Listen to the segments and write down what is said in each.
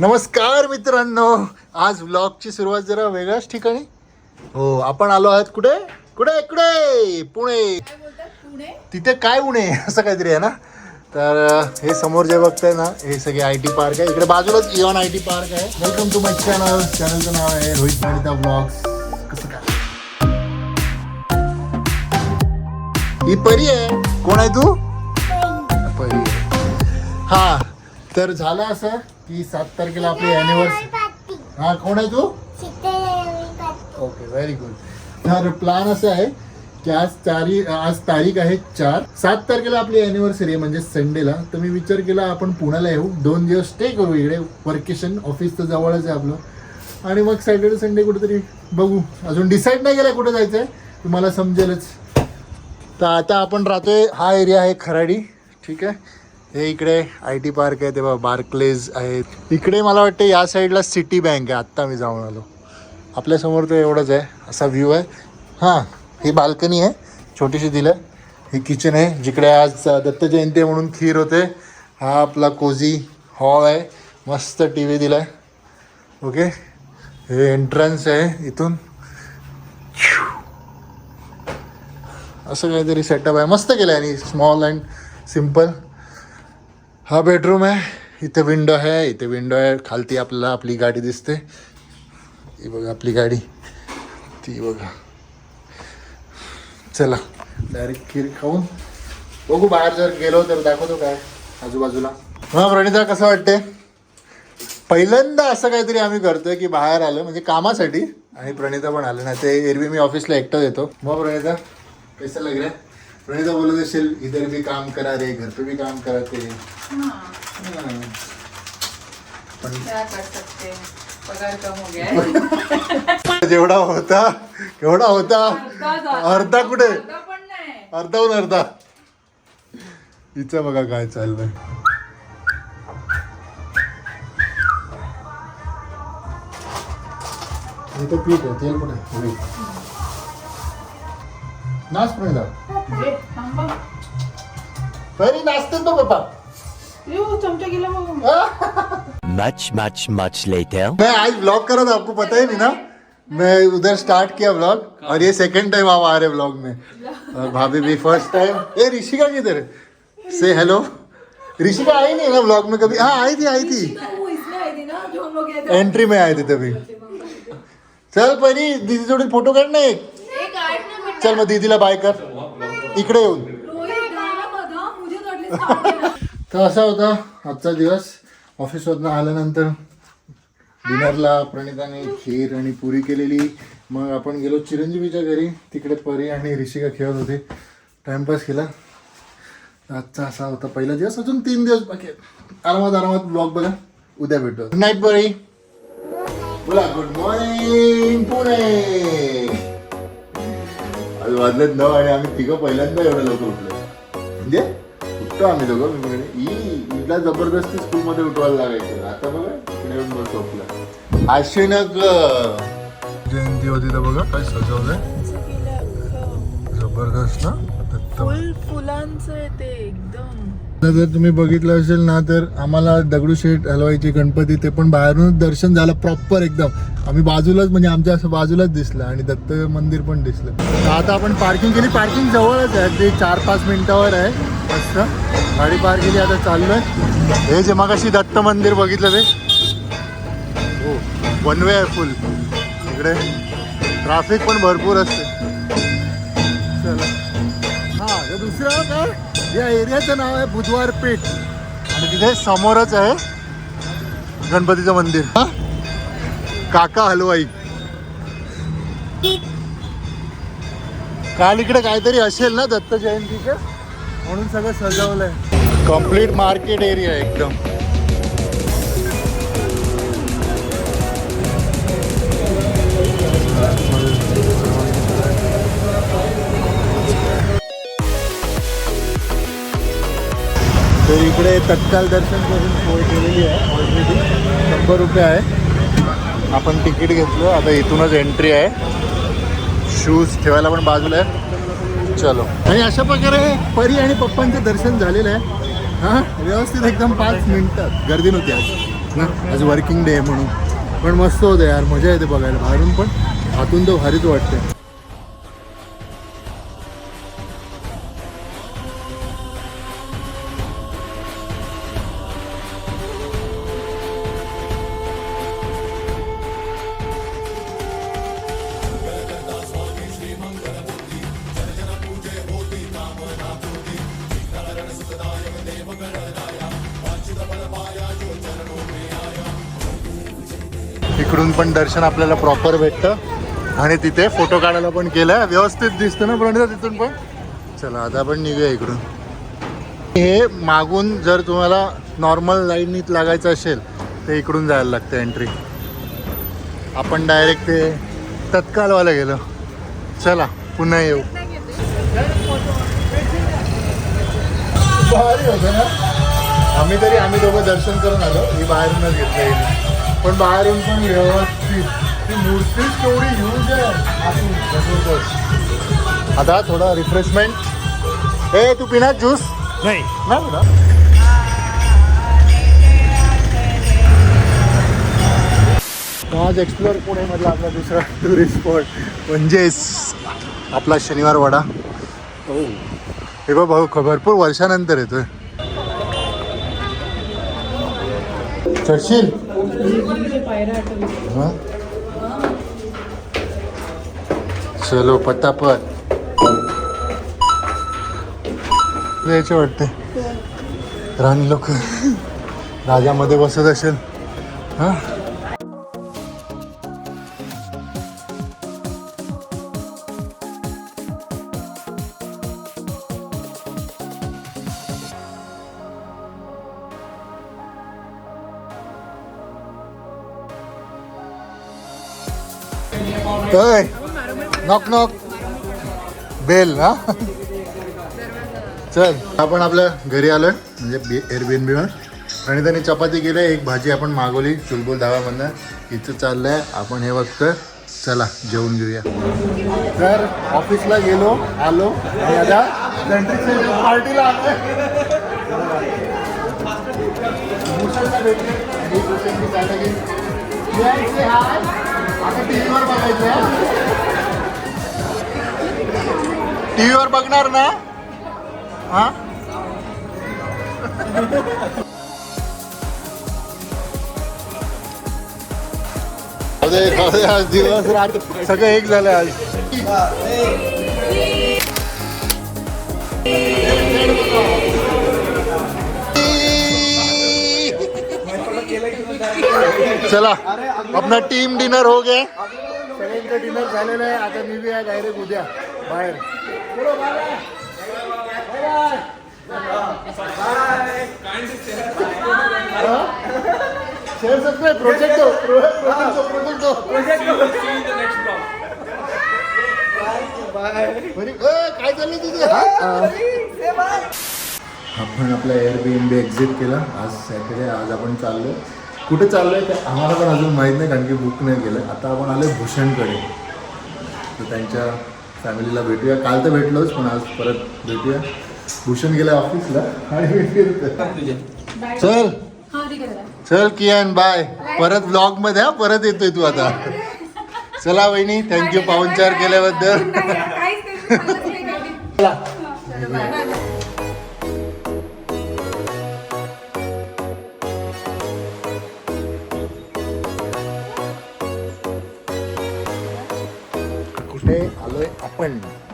नमस्कार मित्रांनो, आज व्लॉगची सुरुवात जरा वेगळ्याच ठिकाणी. हो, आपण आलो आहोत कुठे कुठे कुठे पुणे. तिथे काय उणे असं काहीतरी आहे ना. तर हे समोर जे बघताय ना, हे सगळे IT पार्क आहे. इकडे बाजूलाच इऑन IT पार्क आहे. Welcome to my channel. चॅनलचं नाव आहे रोहित प्रणिता व्लॉग्स. कसं काय, ही परी आहे. कोण आहे तू? परी आहे. हा, तर झालं असं की 7 तारखेला आपली अॅनिव्हर्सरी. हा, कोण आहे तू? Okay, very good. तर प्लॅन असं आहे की आज तारीख आहे 4. 7 तारखेला आपली अॅनिव्हर्सरी आहे, म्हणजे संडेला. तर मी विचार केला आपण पुण्याला येऊ, 2 दिवस स्टे करू इकडे. वर्केशन ऑफिस तर जवळच आहे आपलं. आणि मग सॅटर्डे संडे कुठेतरी बघू. अजून डिसाईड नाही केलं कुठे जायचं आहे, तुम्हाला समजेलच. तर आता आपण राहतोय, हा एरिया आहे खराडी. ठीक आहे, हे इकडे IT पार्क आहे, तेव्हा बार्कलेज आहे. इकडे मला वाटतं या साईडला सिटी बँक आहे. आत्ता मी जाऊन आलो. आपल्यासमोर तर एवढंच आहे, असा व्ह्यू आहे. हां, ही बाल्कनी आहे, छोटीशी दिलं. ही किचन आहे, जिकडे आज दत्त जयंती म्हणून खीर होते. हा आपला कोझी हॉल आहे, मस्त TV दिला आहे. ओके, हे एंट्रन्स आहे. इथून असं काहीतरी सेटअप आहे, मस्त केलं आहे आणि स्मॉल अँड सिम्पल. हा बेडरूम आहे. इथे विंडो आहे, इथे विंडो आहे. खालती आपल्याला आपली गाडी दिसते. ही बघा आपली गाडी, ती बघा. चला डायरेक्ट खीर खाऊन बघू. बाहेर जर गेलो तर दाखवतो काय आजूबाजूला. हा प्रणिता, कसं वाटते? पहिल्यांदा असं काहीतरी आम्ही करतोय की बाहेर आलं म्हणजे कामासाठी. आणि प्रणिता पण आलं ना, ते एरवी मी ऑफिसला एकटाच येतो. मग प्रणिता कैसा लग रहा है? प्रणिता बोलत असेल इधर भी काम करा रे, घर पे भी काम कराते. पण क्या कर सकते हैं, पगार कम हो गया है. जेवढा होता केवढा होता, अर्धा कुठे, पण नाही. अर्धाहून अर्धा. हिचं बघा काय चाललंय. इथं पीठ आहे, तेल पण आहे. नाच प्रणिता, ए, थांबा. परी नाचतात ना पप्पा. चमचा गेला मग. Much later. मैं आज ब्लॉग कर रहा था, आपको पता ही नहीं ना. मैं उधर स्टार्ट किया ब्लॉग, और ये सेकंड टाइम आप आ रहे ब्लॉग में. और भाभी भी फर्स्ट टाइम. ये ऋषिका किधर है? से हेलो. ऋषिका आई नहीं ना ब्लॉग में कभी? हाँ आई थी वो इसमें आई थी ना, जो हम लोग गए थे. एंट्री में आए थे तभी. चल परी, दीदी जोडी फोटो काढ ना एक. एक आठ ना मिनिट. चल मग दीदीला बाय कर इकडे येऊन. रोहित गाना मत हा, मुझे तो एटलीस्ट आवडेल. तर असा होता आजचा दिवस. ऑफिसवरनं आल्यानंतर डिनरला प्रणिताने खीर आणि पुरी केलेली. मग आपण गेलो चिरंजीवीच्या घरी. तिकडे परी आणि ऋषिका खेळत होते, टाइमपास केला. आजचा असा होता पहिला दिवस. अजून 3 दिवस बाकी आहेत. आरामात ब्लॉग बघा. उद्या भेटू. गुड नाईट परी. बोला गुड मॉर्निंग पुणे. आज वाजलेत 9 आणि आम्ही तिघं पहिल्यांदा एवढं लवकर उठलो. म्हणजे उठतो आम्ही दोघं. हिला जबरदस्ती स्कूलमध्ये उठवायला लागायचं. आता बघा इकडे येऊन बस झोपला. अश्विनक जयंती होती तर बघा काय सजवलंय, जबरदस्त ना. फुलांचं आहे ते एकदम. जर तुम्ही बघितलं असेल ना, तर आम्हाला दगडूशेठ हलवाईचे गणपती ते पण बाहेरूनच दर्शन झालं प्रॉपर एकदम. आम्ही बाजूलाच, म्हणजे आमच्या असं बाजूलाच दिसलं. आणि दत्त मंदिर पण दिसलं. तर आता आपण पार्किंग केली. पार्किंग जवळच आहे, ते 4-5 मिनिटावर आहे. मस्त गाडी पार्क केली. आता चाललोय. हे जे मगाशी दत्त मंदिर बघितलं ते, हो, 1 वे आहे फुल. इकडे ट्रॅफिक पण भरपूर असते. चला. हां, तर दुसरं काय, या एरियाचं नाव आहे बुधवार पेठ. आणि तिथे समोरच आहे गणपतीचं मंदिर. हा, काका हलवाई. काल इकडे काहीतरी असेल ना दत्त जयंतीचं, म्हणून सगळं सजवलंय. कम्प्लीट मार्केट एरिया आहे एकदम. तर इकडे तत्काल दर्शन करून सोय केलेली आहे ऑलरेडी. 100 रुपये आहे. आपण तिकीट घेतलं. आता इथूनच एंट्री आहे. शूज ठेवायला पण बाजूला आहे. चलो. आणि अशा प्रकारे परी आणि पप्पांचं दर्शन झालेलं आहे. हां, व्यवस्थित एकदम 5 मिनिटात. गर्दी नव्हती आज. ना, आज वर्किंग डे म्हणून. पण मस्त होतं यार, मजा येते बघायला बाहेरून पण, आतून तो भारीच वाटते. इकडून पण दर्शन आपल्याला प्रॉपर भेटतं आणि तिथे फोटो काढायला पण केलं, व्यवस्थित दिसतं ना प्रणिता तिथून पण. चला आता आपण निघूया इकडून. हे मागून जर तुम्हाला नॉर्मल लाईनीत लागायचं असेल तर इकडून जायला लागतं एंट्री. आपण डायरेक्ट ते तत्कालवाला गेलो. चला पुन्हा येऊ. भारी होतं ना. आम्ही दोघं दर्शन करून आलो. ही बाहेरूनच घेतलं पण बाहेरून पण व्यवस्थित. ती मूर्तीच केवढी ह्यूज आहे आतून, जबरदस्त. आता थोडा रिफ्रेशमेंट. ए तू पिणार ज्यूस? नाही ना. आज एक्सप्लोअर पुणेमधला आपला दुसरा टुरिस्ट स्पॉट म्हणजेच आपला शनिवार वाडा. हो हे बघ भरपूर वर्षानंतर येतोय. चढशील? चलो पटापट यायचे वाटते. राणी लोक राजामध्ये बसत असेल. हा नॉक नॉक बेल. हा चल आपण आपल्या घरी आलोय म्हणजे एअरबीएनबीवर. आणि त्यांनी चपाती केली, एक भाजी आपण मागवली चुलबुल धाब्यामधनं. इथं चाललंय आपण हे बघतोय. चला जेवून घेऊया. तर ऑफिसला गेलो आलो आणि आता पार्टीला आलोय. आता टीव्हीवर बघायचं. टीव्हीवर बघणार ना. हा आज दिवस रात सगळं एक झालं आज. चला अपना टीम डिनर हो गया. सगळ्यांचं डिनर झालेलं आहे. आता मी बी आहे डायरेक्ट उद्या बाहेर. शेअर सबस्क्राइब प्रोजेक्ट काय चाललंय तुझं? आपण आपला एअरबीएनबी एक्झिट केला. आज सॅटर्डे. आज आपण चाललो. कुठे चाललोय ते आम्हाला पण अजून माहीत नाही कारण की बुक नाही केलं. आता आपण आलोय भूषणकडे. तर त्यांच्या फॅमिलीला भेटूया. काल तर भेटलोच पण आज परत भेटूया. भूषण गेला ऑफिसला आणि मी फिरतोय. चल चल कियान बाय. परत ब्लॉग मध्ये हा परत येतोय तू आता. चला वहिनी थँक्यू पाहुणचार केल्याबद्दल. कुठे आलोय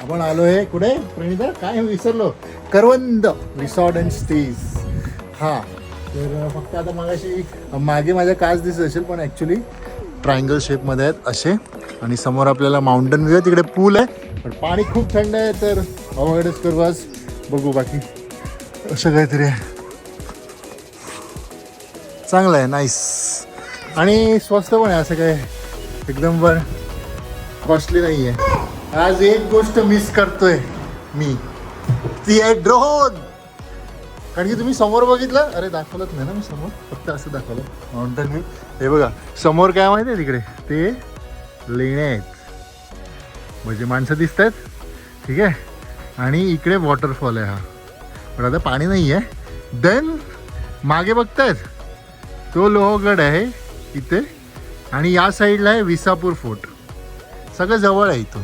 आपण आलोय कुठे प्रणिता काय विसरलो. करवंद रिसॉर्ट अँड स्टेज. हा तर फक्त आता मागाशी मागे माझ्या काच दिसत असेल पण ॲक्च्युली ट्रायंगल शेपमध्ये आहेत असे. आणि समोर आपल्याला माउंटन व्ह्यू आहे. तिकडे पूल आहे पण पाणी खूप थंड आहे तर अवॉइडच करू आज. बघू बाकी असं काहीतरी आहे. चांगलं आहे नाईस आणि स्वस्त पण आहे. असं काय एकदम पण कॉस्टली नाही आहे. आज एक गोष्ट मिस करतोय मी, ती आहे ड्रोन. कारण की तुम्ही समोर बघितलं. अरे दाखवलंच नाही ना मी समोर, फक्त असं दाखवलं माउंटन व्ह्यू. हे बघा समोर काय माहिती आहे तिकडे ते लेण्या आहेत म्हणजे माणसं दिसत आहेत. ठीक आहे आणि इकडे वॉटरफॉल आहे हा. पण आता पाणी नाही आहे. देन मागे बघतायत तो लोहगड आहे इथे आणि या साईडला आहे विसापूर फोर्ट. सगळं जवळ आहे इथून.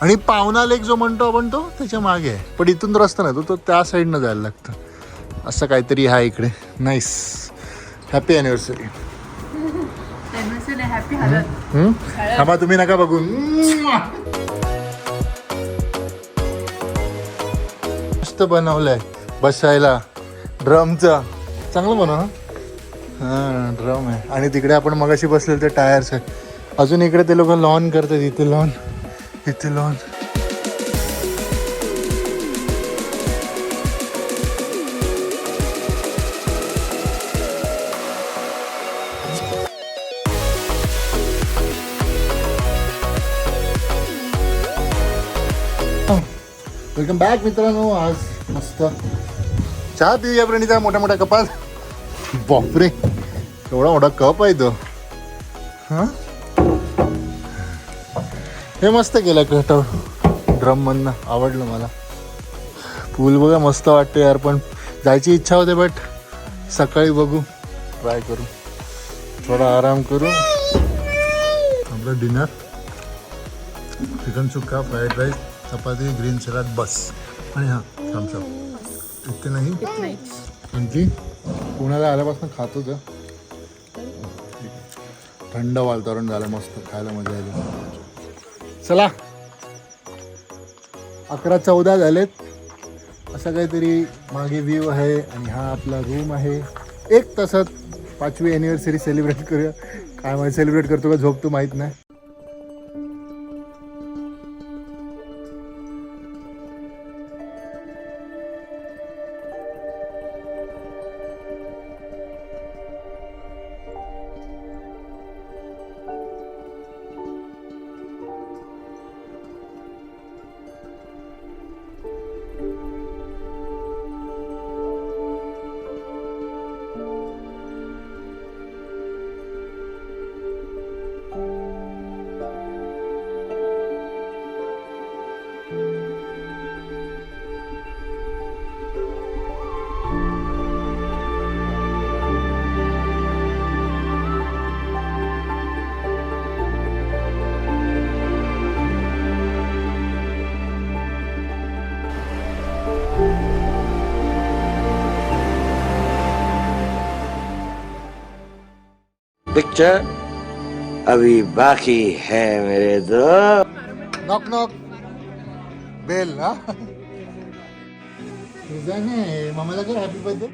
आणि पावना लेक जो म्हणतो आपण तो त्याच्या मागे आहे, पण इथून रस्ता नाही, तो त्या साईडनं जायला लागतं. असं काहीतरी आहे इकडे. नाईस. Happy anniversary. हॅपी हळद. थांबा, तुम्ही नका बघू. मस्त बनवलंय बसायला. ड्रमचं चांगलं बनव. हां ड्रम आहे. आणि तिकडे आपण मगाशी बसलेले ते टायर्स आहे. अजून इकडे ते लोक लॉन करतात. इथे लॉन, इथे लॉन. वेलकम बॅक मित्रांनो. आज मस्त चहा पिऊया प्रणिता मोठ्या मोठ्या कपात. बापरे एवढा मोठा कप आहे तो. हां हे मस्त केलं कटव ड्रम मधनं. आवडलं मला. पूल बघा मस्त वाटतं यार, पण जायची इच्छा होते बट सकाळी बघू, ट्राय करू, थोडा आराम करू. आपलं डिनर चिकन सुक्का, फ्राईड राईस, चपाती, ग्रीन सलाड बस. आणि हां थम्सअप. इतके नाही आणखी पुण्याला आल्यापासून खातो तर. थंड वातावरण झालं, मस्त खायला मजा आली. चला 11:14 झालेत. असं काहीतरी मागे व्ह्यू आहे आणि हा आपला रूम आहे. 1 तासात 5वी ॲनिव्हर्सरी सेलिब्रेट करूया. काय माहिती सेलिब्रेट करतो का झोपतो माहीत नाही. पिक्चर अभी बाकी है मेरे दोस्त. Knock knock bell. हा तुझ्याने मामाला कर हॅपी बर्थडे.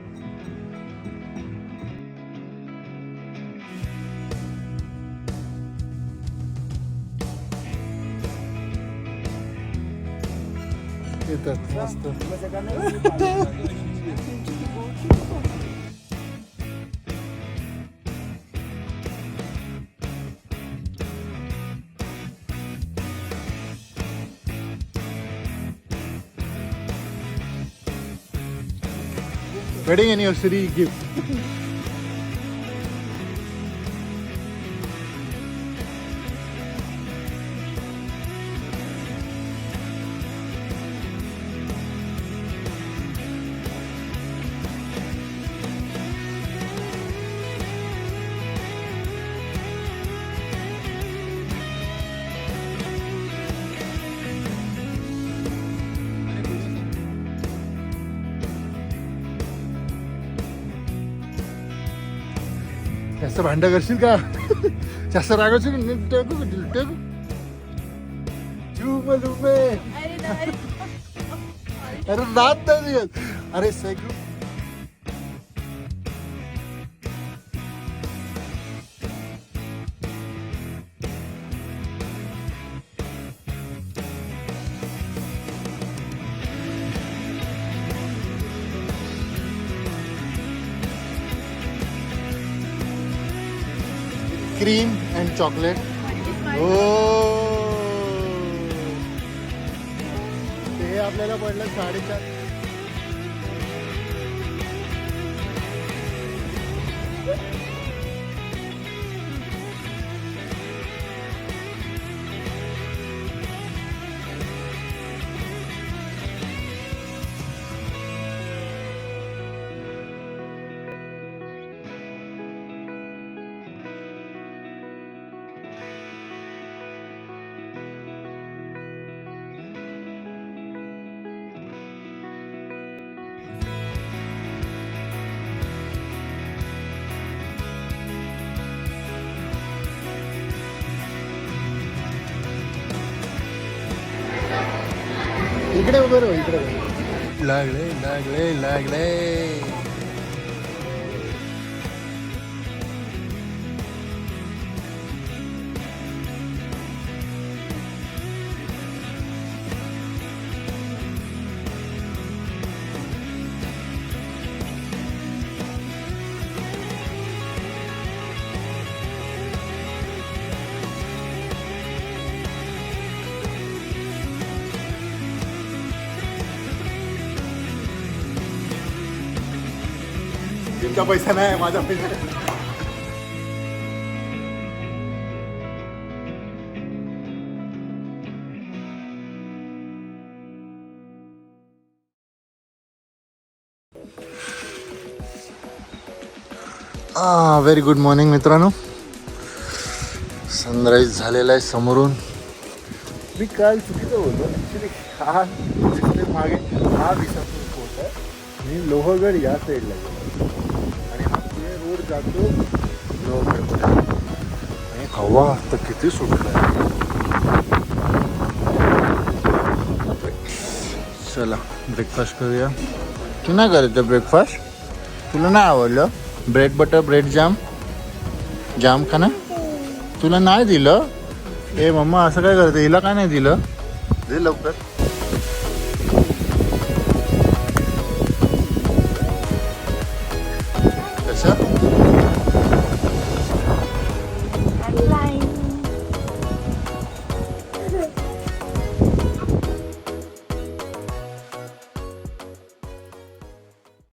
येतात मस्त. Wedding anniversary gift. जास्त भांडा करशील का? जास्त रागवशील टेकू टेकू अरे रात नाही. अरे सैकू क्रीम अँड चॉकलेट. हो ते आपल्याला पडलं 4:30. इकडे वगैरे हो, इकडे लागले लागले लागले. तुमचा पैसा नाही माझा पैसा व्हेरी गुड मॉर्निंग मित्रांनो. सनराईज झालेला आहे समोरून. मी काल चुकीचं बोलतो ॲक्च्युली. हा दिसते मागे हा विसापूर फोर्ट आहे. मी लोहगड या साईडला गेलो आणि हा पुणे रोड जातो लोहगडकडे. आणि हवा तर किती सुटला आहे. चला ब्रेकफास्ट करूया. तू नाही करायचं ब्रेकफास्ट? तुला नाही आवडलं? ब्रेड बटर ब्रेड जाम जाम का ना तुला नाही दिलं? ए मम्मा असं काय करते? हिला काय नाही दिलं? दे लवकर. कसं